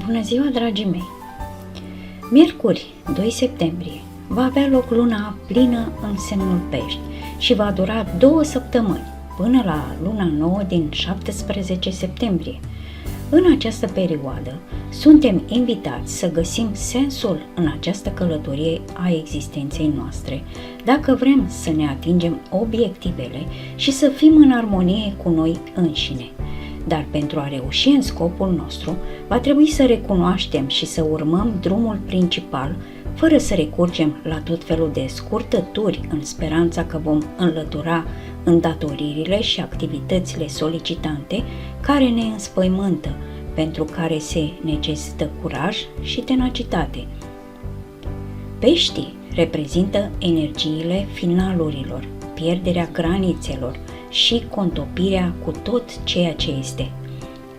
Bună ziua, dragii mei! Miercuri, 2 septembrie, va avea loc luna plină în semnul Pești și va dura 2 săptămâni, până la luna nouă din 17 septembrie. În această perioadă, suntem invitați să găsim sensul în această călătorie a existenței noastre, dacă vrem să ne atingem obiectivele și să fim în armonie cu noi înșine. Dar pentru a reuși în scopul nostru, va trebui să recunoaștem și să urmăm drumul principal, fără să recurgem la tot felul de scurtături în speranța că vom înlătura îndatoririle și activitățile solicitante care ne înspăimântă, pentru care se necesită curaj și tenacitate. Peștii reprezintă energiile finalurilor, pierderea granițelor și contopirea cu tot ceea ce este.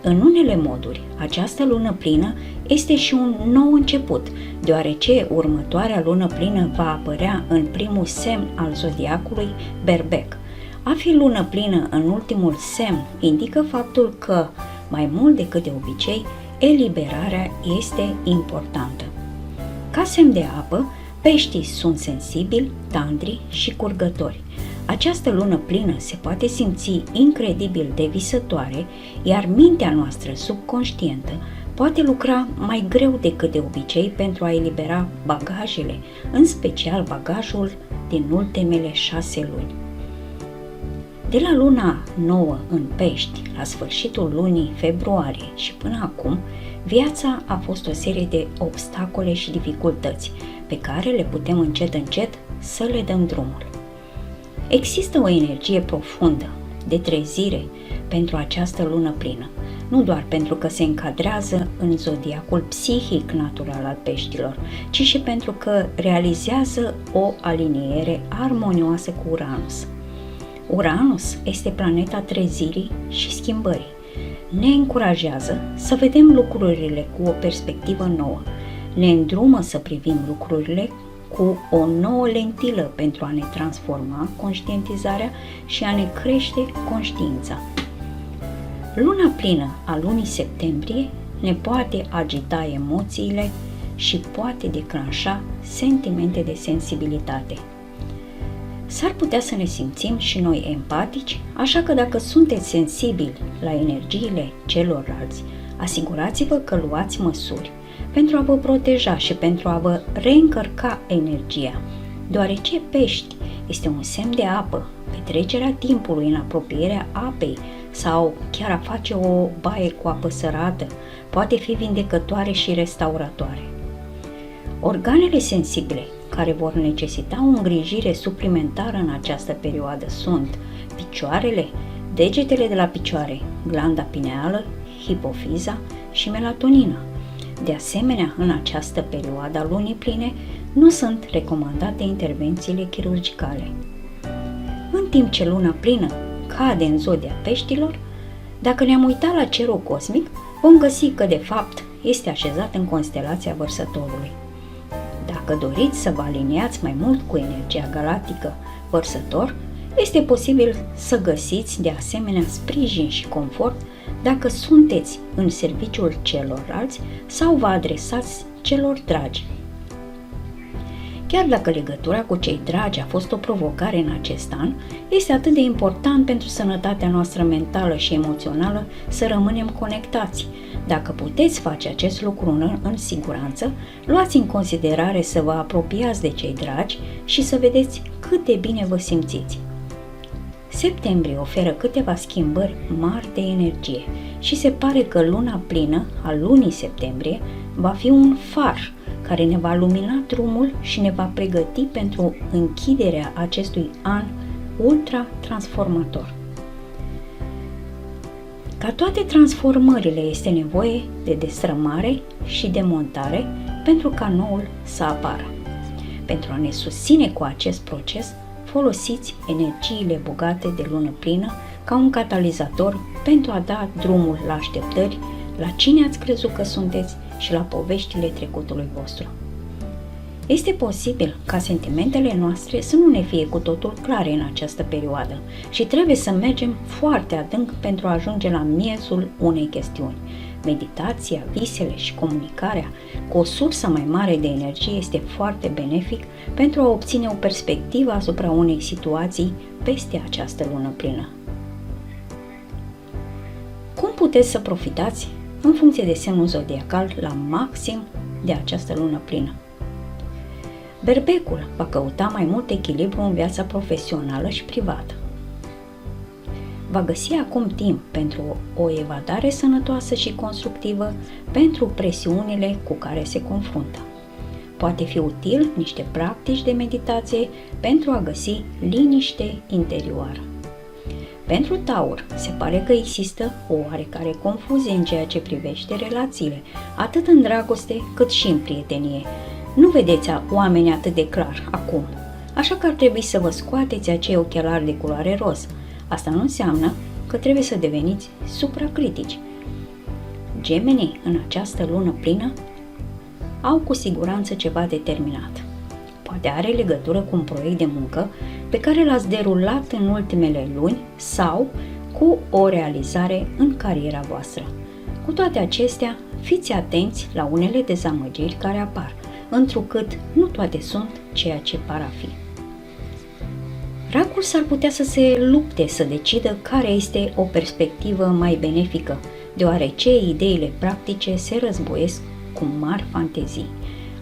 În unele moduri, această lună plină este și un nou început, deoarece următoarea lună plină va apărea în primul semn al zodiacului Berbec. A fi lună plină în ultimul semn indică faptul că, mai mult decât de obicei, eliberarea este importantă. Ca semn de apă, peștii sunt sensibili, tandri și curgători. Această lună plină se poate simți incredibil de visătoare, iar mintea noastră subconștientă poate lucra mai greu decât de obicei pentru a elibera bagajele, în special bagajul din ultimele 6 luni. De la luna nouă în Pești, la sfârșitul lunii februarie și până acum, viața a fost o serie de obstacole și dificultăți pe care le putem încet să le dăm drumul. Există o energie profundă de trezire pentru această lună plină, nu doar pentru că se încadrează în zodiacul psihic natural al peștilor, ci și pentru că realizează o aliniere armonioasă cu Uranus. Uranus este planeta trezirii și schimbării. Ne încurajează să vedem lucrurile cu o perspectivă nouă, ne îndrumă să privim lucrurile cu o nouă lentilă pentru a ne transforma conștientizarea și a ne crește conștiința. Luna plină a lunii septembrie ne poate agita emoțiile și poate declanșa sentimente de sensibilitate. S-ar putea să ne simțim și noi empatici, așa că dacă sunteți sensibili la energiile celorlalți, asigurați-vă că luați măsuri pentru a vă proteja și pentru a vă reîncărca energia. Deoarece Pești este un semn de apă, petrecerea timpului în apropierea apei sau chiar a face o baie cu apă sărată poate fi vindecătoare și restauratoare. Organele sensibile care vor necesita o îngrijire suplimentară în această perioadă sunt picioarele, degetele de la picioare, glanda pineală, hipofiza și melatonina. De asemenea, în această perioadă a lunii pline, nu sunt recomandate intervențiile chirurgicale. În timp ce luna plină cade în zodia peștilor, dacă ne-am uitat la cerul cosmic, vom găsi că, de fapt, este așezat în constelația Vărsătorului. Dacă doriți să vă aliniați mai mult cu energia galactică Vărsător, este posibil să găsiți de asemenea sprijin și confort dacă sunteți în serviciul celorlalți sau vă adresați celor dragi. Chiar dacă legătura cu cei dragi a fost o provocare în acest an, este atât de important pentru sănătatea noastră mentală și emoțională să rămânem conectați. Dacă puteți face acest lucru în siguranță, luați în considerare să vă apropiați de cei dragi și să vedeți cât de bine vă simțiți. Septembrie oferă câteva schimbări mari de energie și se pare că luna plină a lunii septembrie va fi un far care ne va lumina drumul și ne va pregăti pentru închiderea acestui an ultra-transformator. Ca toate transformările este nevoie de destrămare și demontare pentru ca noul să apară. Pentru a ne susține cu acest proces, folosiți energiile bogate de lună plină ca un catalizator pentru a da drumul la așteptări, la cine ați crezut că sunteți și la poveștile trecutului vostru. Este posibil ca sentimentele noastre să nu ne fie cu totul clare în această perioadă și trebuie să mergem foarte adânc pentru a ajunge la miezul unei chestiuni. Meditația, visele și comunicarea cu o sursă mai mare de energie este foarte benefic pentru a obține o perspectivă asupra unei situații peste această lună plină. Cum puteți să profitați în funcție de semnul zodiacal la maxim de această lună plină? Berbecul va căuta mai mult echilibru în viața profesională și privată. Va găsi acum timp pentru o evadare sănătoasă și constructivă pentru presiunile cu care se confruntă. Poate fi util niște practici de meditație pentru a găsi liniște interioară. Pentru Taur, se pare că există o oarecare confuzie în ceea ce privește relațiile, atât în dragoste cât și în prietenie. Nu vedeți oamenii atât de clar acum, așa că ar trebui să vă scoateți acei ochelari de culoare roz. Asta nu înseamnă că trebuie să deveniți supracritici. Gemenii, în această lună plină, au cu siguranță ceva determinat. Poate are legătură cu un proiect de muncă pe care l-ați derulat în ultimele luni sau cu o realizare în cariera voastră. Cu toate acestea, fiți atenți la unele dezamăgiri care apar, întrucât nu toate sunt ceea ce par a fi. Racul s-ar putea să se lupte să decidă care este o perspectivă mai benefică, deoarece ideile practice se războiesc cu mari fantezii.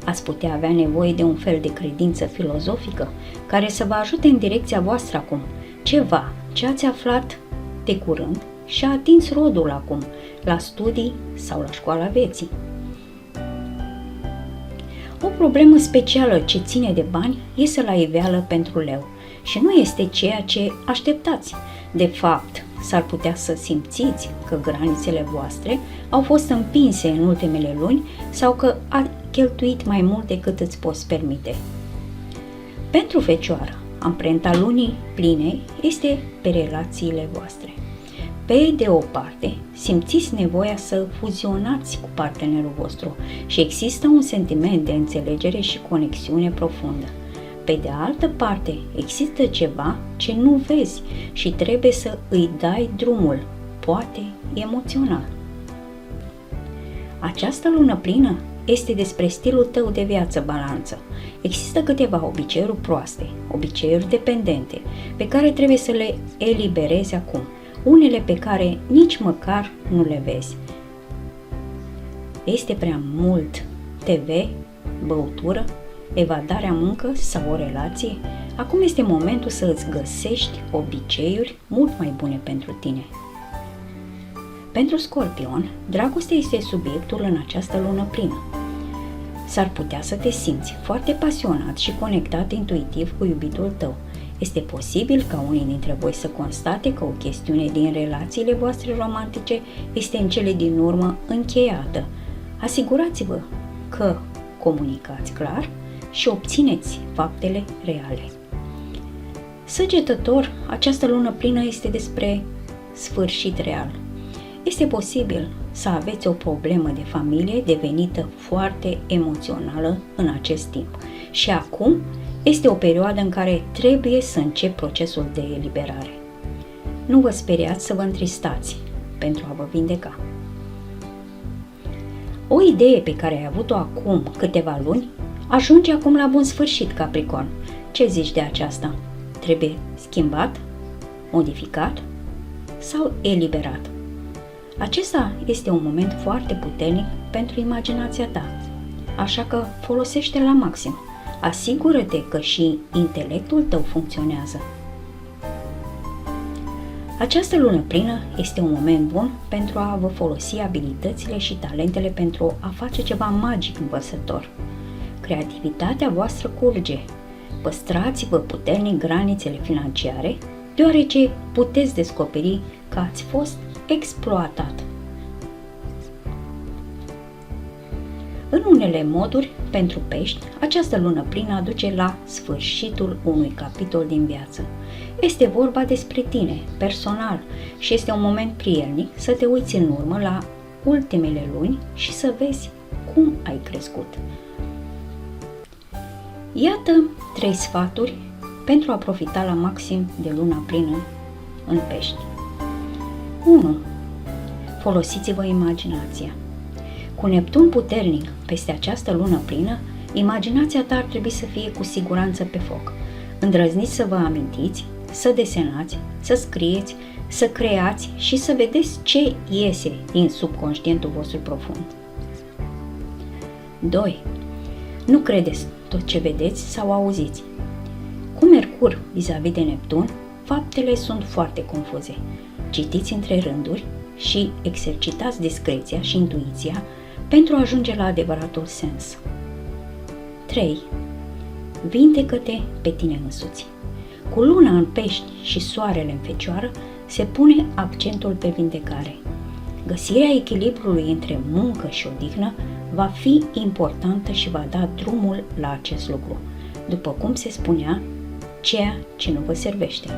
Ați putea avea nevoie de un fel de credință filozofică care să vă ajute în direcția voastră acum, ceva ce ați aflat de curând și a atins rodul acum, la studii sau la școala vieții. O problemă specială ce ține de bani iese la iveală pentru leu și nu este ceea ce așteptați. De fapt, s-ar putea să simțiți că granițele voastre au fost împinse în ultimele luni sau că ați cheltuit mai mult decât îți poți permite. Pentru Fecioară, amprenta lunii pline este pe relațiile voastre. Pe de o parte, simțiți nevoia să fuzionați cu partenerul vostru și există un sentiment de înțelegere și conexiune profundă. Pe de altă parte, există ceva ce nu vezi și trebuie să îi dai drumul, poate emoțional. Această lună plină este despre stilul tău de viață, Balanță. Există câteva obiceiuri proaste, obiceiuri dependente, pe care trebuie să le eliberezi acum, unele pe care nici măcar nu le vezi. Este prea mult TV, băutură, evadarea muncă sau o relație? Acum este momentul să îți găsești obiceiuri mult mai bune pentru tine. Pentru Scorpion, dragostea este subiectul în această lună plină. S-ar putea să te simți foarte pasionat și conectat intuitiv cu iubitul tău. Este posibil ca unii dintre voi să constate că o chestiune din relațiile voastre romantice este în cele din urmă încheiată. Asigurați-vă că comunicați clar și obțineți faptele reale. Săgetător, această lună plină este despre sfârșit real. Este posibil să aveți o problemă de familie devenită foarte emoțională în acest timp și acum este o perioadă în care trebuie să încep procesul de eliberare. Nu vă speriați să vă întristați pentru a vă vindeca. O idee pe care ai avut-o acum câteva luni ajunge acum la bun sfârșit, Capricorn. Ce zici de aceasta? Trebuie schimbat, modificat sau eliberat? Acesta este un moment foarte puternic pentru imaginația ta, așa că folosește la maxim. Asigură-te că și intelectul tău funcționează. Această lună plină este un moment bun pentru a vă folosi abilitățile și talentele pentru a face ceva magic învățător. Creativitatea voastră curge. Păstrați-vă puternic granițele financiare, deoarece puteți descoperi că ați fost exploatat. În unele moduri, pentru pești, această lună plină aduce la sfârșitul unui capitol din viață. Este vorba despre tine, personal, și este un moment prielnic să te uiți în urmă la ultimele luni și să vezi cum ai crescut. Iată 3 sfaturi pentru a profita la maxim de luna plină în pești. 1. Folosiți-vă imaginația. Cu Neptun puternic peste această lună plină, imaginația ta ar trebui să fie cu siguranță pe foc. Îndrăzniți să vă amintiți, să desenați, să scrieți, să creați și să vedeți ce iese din subconștientul vostru profund. 2. Nu credeți tot ce vedeți sau auziți. Cu Mercur vis-a-vis de Neptun, faptele sunt foarte confuze. Citiți între rânduri și exercitați discreția și intuiția pentru a ajunge la adevăratul sens. 3. Vindecă-te pe tine însuți. Cu luna în Pești și soarele în Fecioară se pune accentul pe vindecare. Găsirea echilibrului între muncă și odihnă va fi importantă și va da drumul la acest lucru, după cum se spunea, ceea ce nu vă servește.